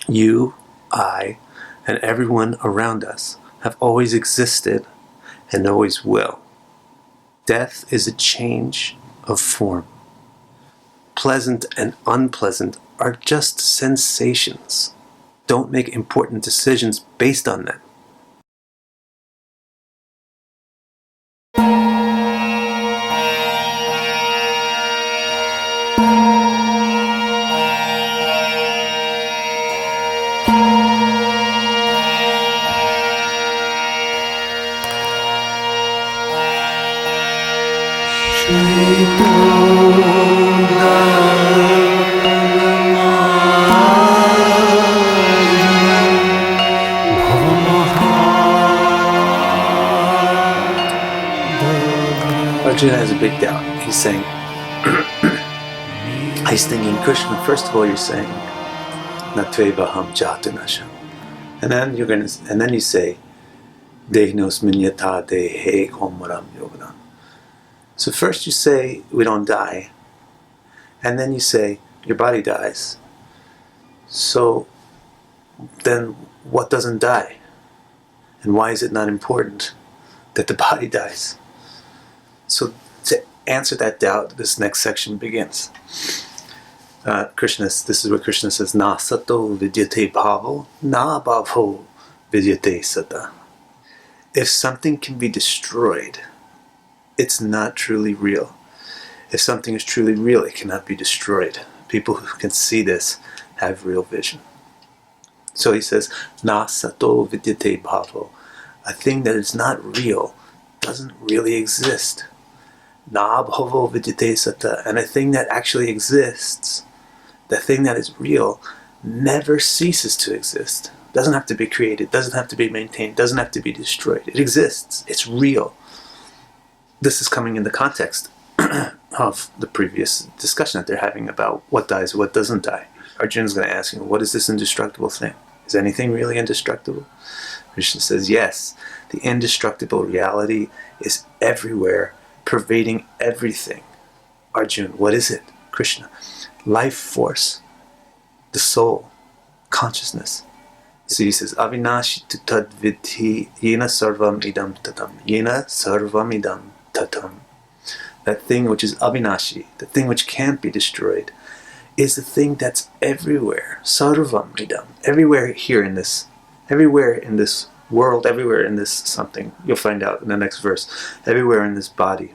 You, I, and everyone around us have always existed and always will. Death is a change of form. Pleasant and unpleasant are just sensations. Don't make important decisions based on them. Arjuna has a big doubt. He's saying, he's thinking, Krishna, first of all, you're saying, Natvevaham jatanasham. And then you say, Dehnos minyata dehe komaram yogadam. So first you say, we don't die. And then you say, your body dies. So then what doesn't die? And why is it not important that the body dies? So to answer that doubt, this next section begins. This is where Krishna says, Na sato vidyate bhavo, na bhavo vidyate sata. If something can be destroyed, it's not truly real. If something is truly real, it cannot be destroyed. People who can see this have real vision. So he says, Na sato vidyate bhavo. A thing that is not real doesn't really exist. Na bhavo vidyate sata. And a thing that actually exists, the thing that is real, never ceases to exist. Doesn't have to be created, doesn't have to be maintained, doesn't have to be destroyed. It exists. It's real. This is coming in the context of the previous discussion that they're having about what dies, what doesn't die. Arjuna's going to ask him, what is this indestructible thing? Is anything really indestructible? Krishna says, yes, the indestructible reality is everywhere, pervading everything. Arjuna, what is it? Krishna, life force, the soul, consciousness. So he says, Avinashi tu tad vidhi yena sarvam idam tatam. Yena sarvam idam tatam. That thing which is Avinashi, the thing which can't be destroyed, is the thing that's everywhere. Sarvam idam. Everywhere here in this, everywhere in this world, everywhere in this something. You'll find out in the next verse. Everywhere in this body.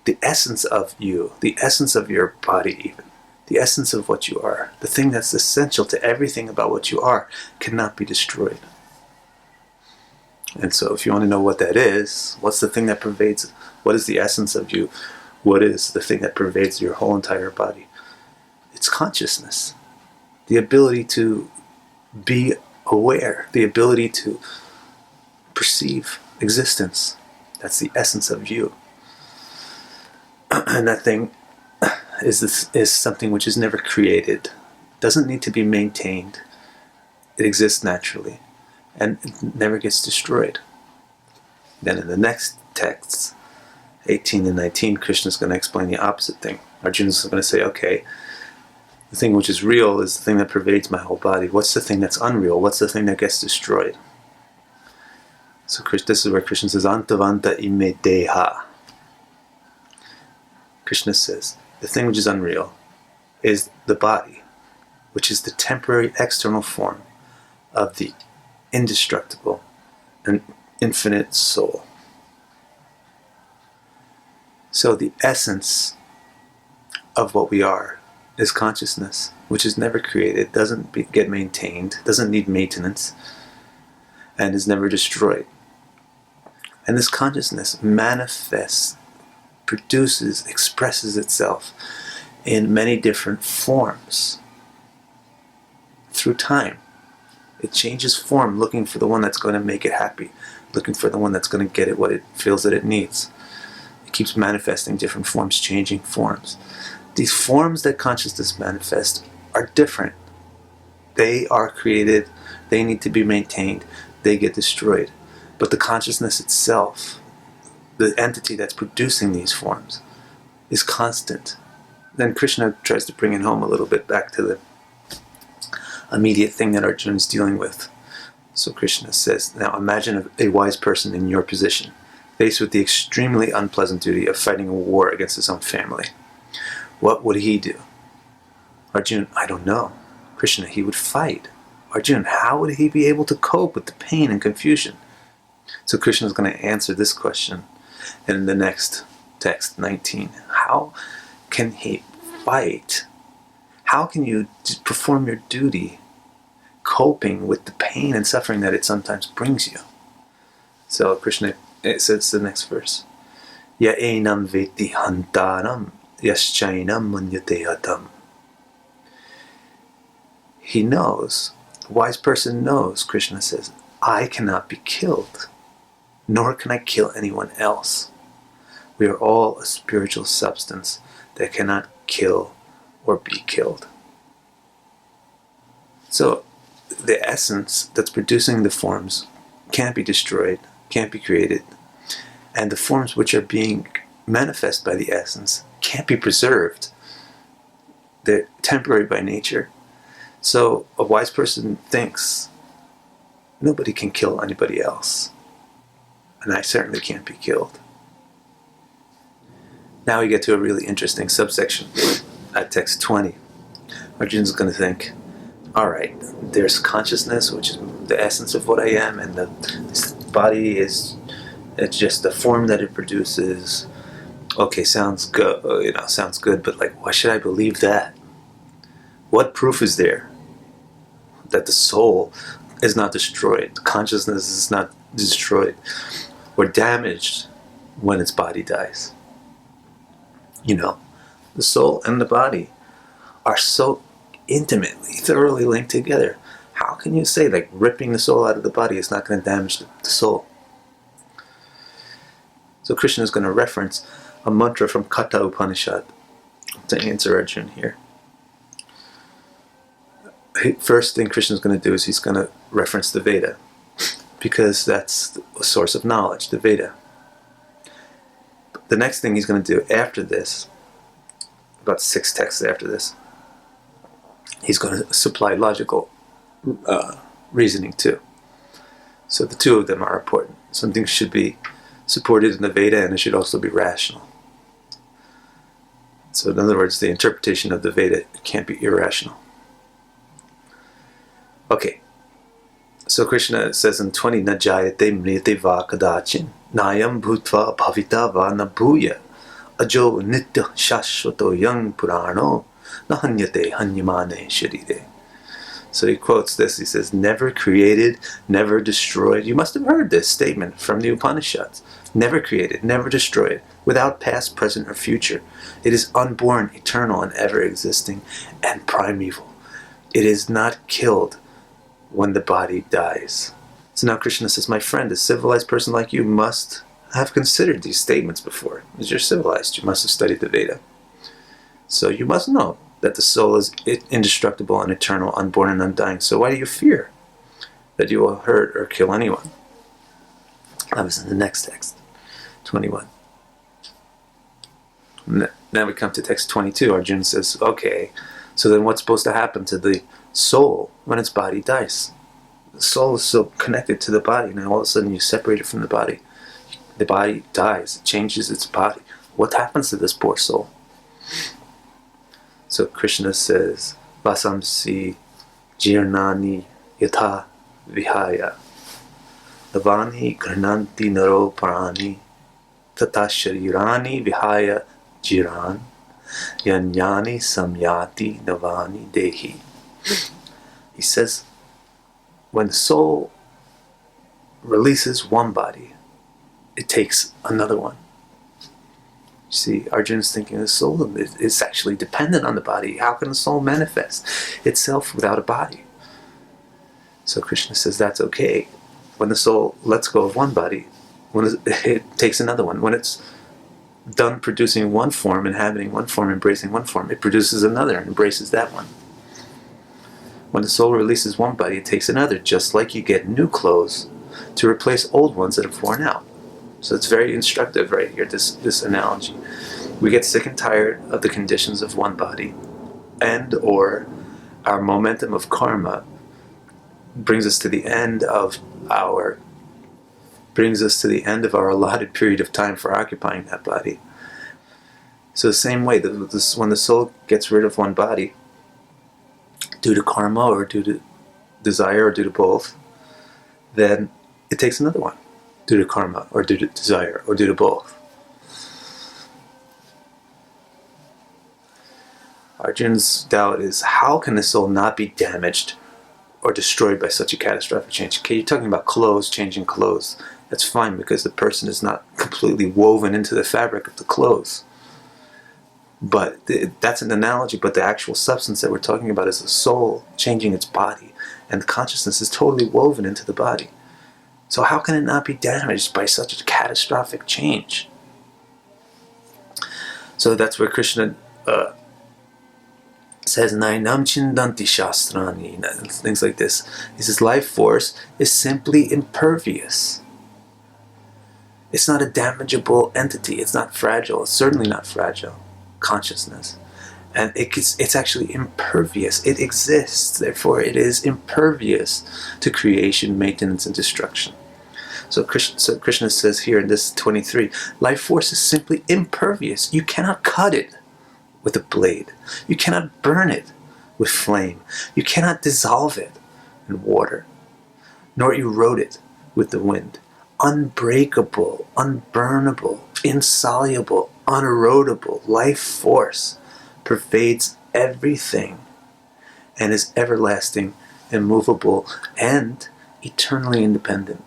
The essence of you, the essence of your body even, the essence of what you are, the thing that's essential to everything about what you are, cannot be destroyed. And so if you want to know what that is, what's the thing that pervades, what is the essence of you, what is the thing that pervades your whole entire body? It's consciousness. The ability to be aware, the ability to perceive existence. That's the essence of you. And that thing is something which is never created, doesn't need to be maintained. It exists naturally, and it never gets destroyed. Then in the next texts, 18 and 19, Krishna is going to explain the opposite thing. Arjuna is going to say, okay, the thing which is real is the thing that pervades my whole body. What's the thing that's unreal? What's the thing that gets destroyed? So this is where Krishna says, Antavanta ime deha. Krishna says, the thing which is unreal is the body, which is the temporary external form of the indestructible and infinite soul. So the essence of what we are is consciousness, which is never created, doesn't get maintained, doesn't need maintenance, and is never destroyed. And this consciousness manifests, produces, expresses itself in many different forms through time. It changes form, looking for the one that's going to make it happy, looking for the one that's going to get it what it feels that it needs. It keeps manifesting different forms, changing forms. These forms that consciousness manifests are different. They are created, they need to be maintained, they get destroyed. But the consciousness itself, the entity that's producing these forms, is constant. Then Krishna tries to bring it home a little bit back to the immediate thing that Arjuna is dealing with. So Krishna says, now imagine a wise person in your position, faced with the extremely unpleasant duty of fighting a war against his own family. What would he do? Arjuna, I don't know. Krishna, he would fight. Arjuna, how would he be able to cope with the pain and confusion? So Krishna is going to answer this question in the next text, 19. How can he fight? How can you perform your duty coping with the pain and suffering that it sometimes brings you? So Krishna, it says the next verse. Ya enam veti hantaram yaschainam manyate hatam. He knows, the wise person knows, Krishna says, I cannot be killed, nor can I kill anyone else. We are all a spiritual substance that cannot kill or be killed. So the essence that's producing the forms can't be destroyed, can't be created, and the forms which are being manifest by the essence can't be preserved. They're temporary by nature. So a wise person thinks, nobody can kill anybody else, and I certainly can't be killed. Now we get to a really interesting subsection at text 20. Arjuna's going to think, all right, there's consciousness, which is the essence of what I am, and this body it's just the form that it produces. Okay, sounds good, sounds good, but why should I believe that? What proof is there that the soul is not destroyed, consciousness is not destroyed or damaged when its body dies? The soul and the body are so intimately, thoroughly linked together. How can you say ripping the soul out of the body is not going to damage the soul? So Krishna is going to reference a mantra from Katha Upanishad to answer Arjuna here. First thing Krishna is going to do is he's going to reference the Veda, because that's the source of knowledge, the Veda. The next thing he's going to do after this, about 6 texts after this, he's going to supply logical reasoning too. So the two of them are important. Something should be supported in the Veda, and it should also be rational. So in other words, the interpretation of the Veda can't be irrational. Okay, so Krishna says in 20, na jayate mriyate va kadachin, nayam bhutva bhavita va na bhuya, ajo nitya shashvato yang purano, na hanyate hanyamane sharire. So he quotes this, he says, never created, never destroyed. You must have heard this statement from the Upanishads. Never created, never destroyed, without past, present, or future. It is unborn, eternal, and ever-existing, and primeval. It is not killed when the body dies. So now Krishna says, my friend, a civilized person like you must have considered these statements before. As you're civilized, you must have studied the Veda. So you must know that the soul is indestructible and eternal, unborn and undying. So why do you fear that you will hurt or kill anyone? That was in the next text, 21. Now we come to text 22. Arjuna says, okay, so then what's supposed to happen to the soul when its body dies? The soul is so connected to the body. Now all of a sudden you separate it from the body. The body dies. It changes its body. What happens to this poor soul? So Krishna says, Vasamsi jirnani yatha vihaya Navani grananti naro parani tata sharirani vihaya jiran yanyani samyati navani dehi. He says, when the soul releases one body, it takes another one. You see, Arjuna's thinking the soul is actually dependent on the body. How can the soul manifest itself without a body? So Krishna says that's okay. When the soul lets go of one body, when it takes another one. When it's done producing one form, inhabiting one form, embracing one form, it produces another and embraces that one. When the soul releases one body, it takes another, just like you get new clothes to replace old ones that have worn out. So it's very instructive right here, this analogy. We get sick and tired of the conditions of one body, and or our momentum of karma brings us to the end of our allotted period of time for occupying that body. So the same way, when the soul gets rid of one body, due to karma or due to desire or due to both, then it takes another one, due to karma or due to desire or due to both. Arjun's doubt is, how can the soul not be damaged or destroyed by such a catastrophic change? Okay, you're talking about clothes, changing clothes. That's fine, because the person is not completely woven into the fabric of the clothes. But that's an analogy, but the actual substance that we're talking about is the soul changing its body, and the consciousness is totally woven into the body. So how can it not be damaged by such a catastrophic change? So that's where Krishna says, Nainam chindanti shastrani, things like this. He says, life force is simply impervious. It's not a damageable entity. It's not fragile. It's certainly not fragile. Consciousness. And it's actually impervious. It exists. Therefore, it is impervious to creation, maintenance, and destruction. So Krishna says here in this 23, life force is simply impervious. You cannot cut it with a blade. You cannot burn it with flame. You cannot dissolve it in water, nor erode it with the wind. Unbreakable, unburnable, insoluble, unerodable life force pervades everything and is everlasting, immovable, and eternally independent.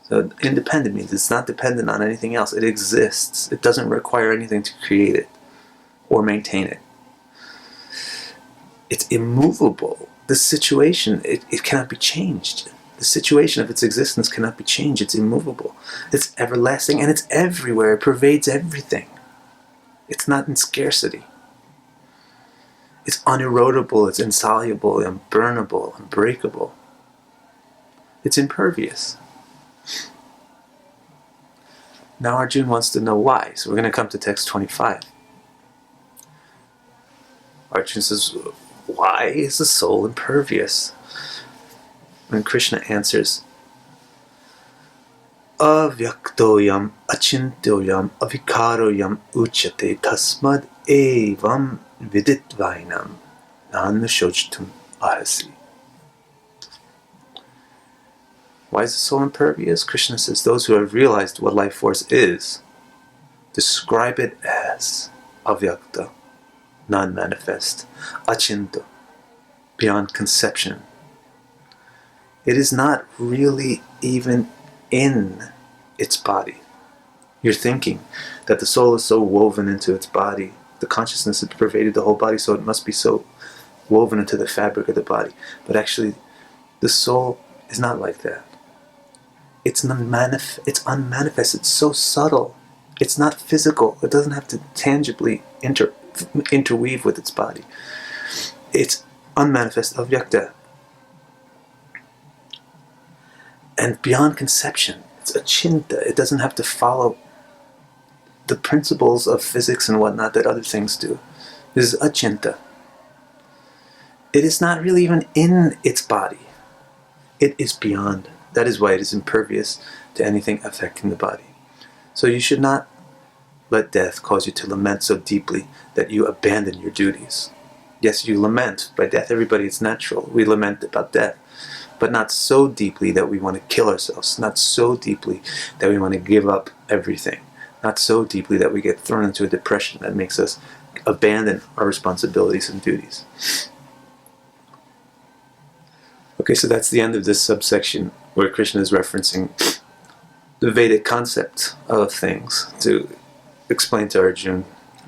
So independent means it's not dependent on anything else. It exists. It doesn't require anything to create it or maintain it. It's immovable. The situation, it cannot be changed. The situation of its existence cannot be changed. It's immovable. It's everlasting, and it's everywhere. It pervades everything. It's not in scarcity. It's unerodable. It's insoluble, unburnable, unbreakable. It's impervious. Now Arjuna wants to know why. So we're going to come to text 25. Arjuna says, why is the soul impervious? And Krishna answers, avyaktoyam achintyoyam avikaroyam uchate tasmad evam viditvainam nanushochtum arasi. Why is the soul impervious? Krishna says, those who have realized what life force is describe it as avyakta, non-manifest, achinta, beyond conception. It is not really even in its body. You're thinking that the soul is so woven into its body, the consciousness has pervaded the whole body, so it must be so woven into the fabric of the body. But actually, the soul is not like that. It's unmanifest. It's so subtle. It's not physical. It doesn't have to tangibly interweave with its body. It's unmanifest, avyakta. And beyond conception, it's achinta. It doesn't have to follow the principles of physics and whatnot that other things do. This is achinta. It is not really even in its body. It is beyond. That is why it is impervious to anything affecting the body. So you should not let death cause you to lament so deeply that you abandon your duties. Yes, you lament by death. Everybody, it's natural. We lament about death. But not so deeply that we want to kill ourselves. Not so deeply that we want to give up everything. Not so deeply that we get thrown into a depression that makes us abandon our responsibilities and duties. Okay, so that's the end of this subsection where Krishna is referencing the Vedic concept of things to explain to Arjuna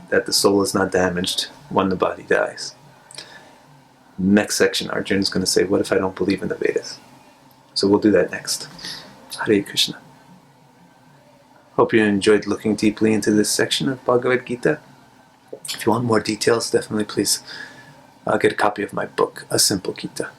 that the soul is not damaged when the body dies. Next section, Arjuna is going to say, what if I don't believe in the Vedas? So we'll do that next. Hare Krishna. Hope you enjoyed looking deeply into this section of Bhagavad-gita. If you want more details, definitely please get a copy of my book, A Simple Gita.